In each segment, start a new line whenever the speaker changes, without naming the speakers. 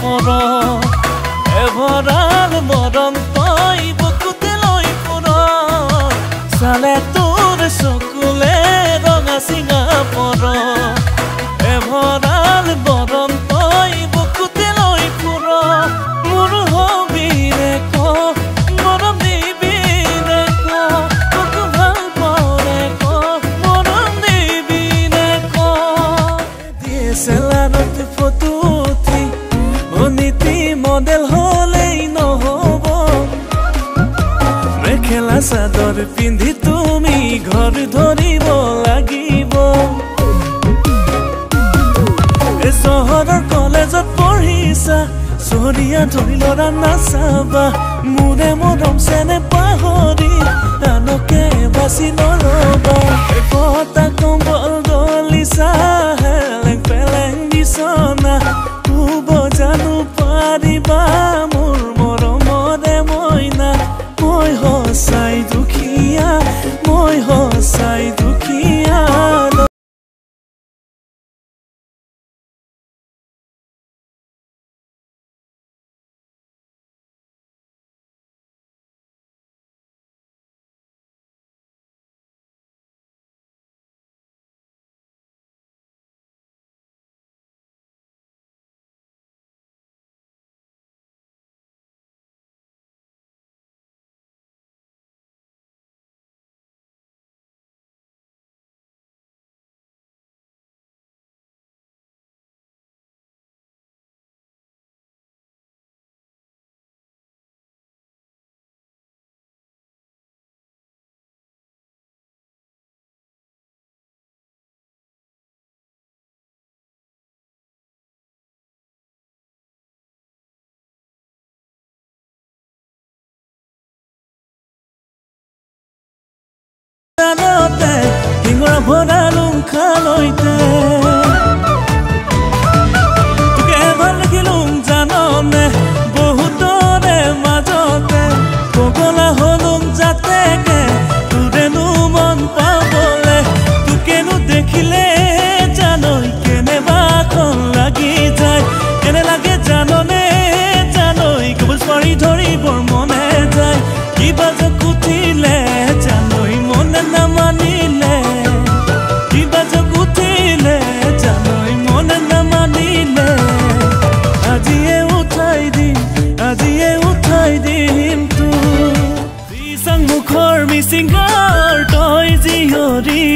পৰ এভৰাল মৰম তই বুকুতে লৈ ফুৰ চালে তোৰ চকুলে ৰঙা চিঙা পৰ এভৰাল মৰম তই বুকুতে লৈ ফুৰ মোৰ হবিৰে ক মৰম দিবিৰে ক তোক ভাল পাওঁৰে ক মৰম দিবিৰে ক DSLR-ত ফটো উঠি অনিতি মডেল হলেই নহব মেখেলা চাদৰ পিন্ধি তুমি ঘৰ ধৰিব লাগিব চহৰৰ কলেজত পঢ়িছা চহৰীয়া ধৰি লৰা নাচাবা মোৰে মৰম চেনে পাহৰি আনকে বাচি নৰবা কটা কম্বল গলিছা হেলেং পেলেং বিচনা শুব জানো পাৰিবা মোৰ মৰমৰে মইনা মই সঁচাই দুখীয়া মই সঁচাই দুখীয়া হিঙৰা ভৰা লুংখা লৈতে তোকে ভাল দেখিলুং জাননে বহুতৰে মাজতে পগলা হলুং যাতেকে তোৰেনো মন পাবলে তোকেনো দেখিলে জানই কেনেবাখন লাগি যায় কেনে লাগে জাননে জানই কবল পাৰি ধৰিবৰ মনে যায় কিবা যে কুঠিলে জানই মনে নামানিলে কিবা যে কুঠিলে জানই মনে নামানিলে আজিয়ে উঠাই দিম তো বিছাং মুখৰ মিচিংগাৰ তই জীয়ৰী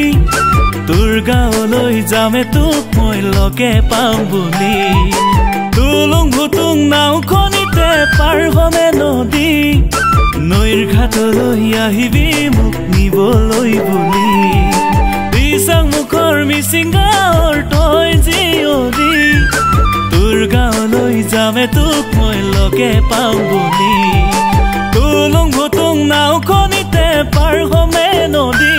তোৰ গাঁৱলৈ যামে তোক মই লগে পাম বুলি তুলুং ভুতুং নাওখনিতে পাৰ হমে নদী নৈৰ ঘাটলৈ আহিবি মোক নিবলৈ বুলি বিছাং মুখৰ মিচিংগাৰ তই জীয়ৰী তোৰ গাঁৱলৈ যামে তোক মই লগে পাম বুলি তুলুং ভুতুং নাওখনিতে পাৰ হমে নদী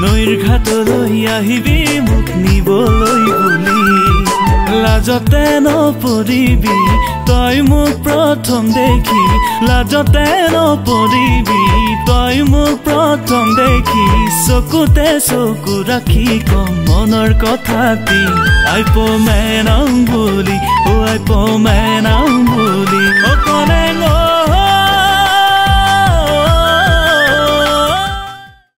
নৈৰ ঘাটলৈ আহিবি মোক নিবলৈ বুলি লাজতে নপৰিবি তই মোক প্ৰথম দেখি লাজতে নপৰিবি তই মোক প্ৰথম দেখি চকুতে চকু ৰাখি কম মনৰ কথাটি আই পমেনাং বুলি